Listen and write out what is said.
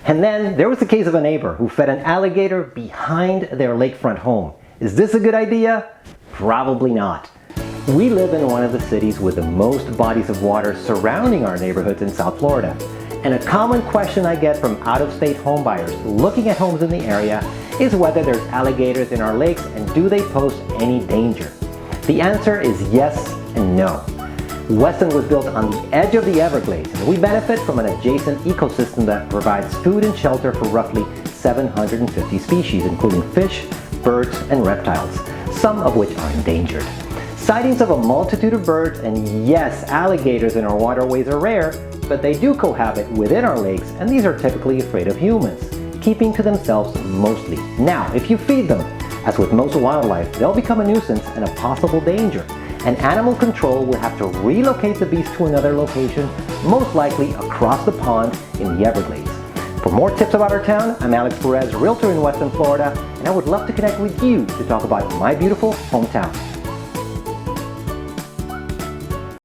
And then there was the case of a neighbor who fed an alligator behind their lakefront home. Is this a good idea? Probably not. We live in one of the cities with the most bodies of water surrounding our neighborhoods in South Florida. And a common question I get from out-of-state homebuyers looking at homes in the area is whether there's alligators in our lakes and do they pose any danger. The answer is yes and no. Weston was built on the edge of the Everglades, and we benefit from an adjacent ecosystem that provides food and shelter for roughly 750 species, including fish, birds, and reptiles, some of which are endangered. Sightings of a multitude of birds and yes, alligators in our waterways are rare, but they do cohabit within our lakes, and these are typically afraid of humans, keeping to themselves mostly. Now, if you feed them, as with most wildlife, they'll become a nuisance and a possible danger, and animal control will have to relocate the beast to another location, most likely across the pond in the Everglades. For more tips about our town, I'm Alex Perez, realtor in Weston, Florida, and I would love to connect with you to talk about my beautiful hometown.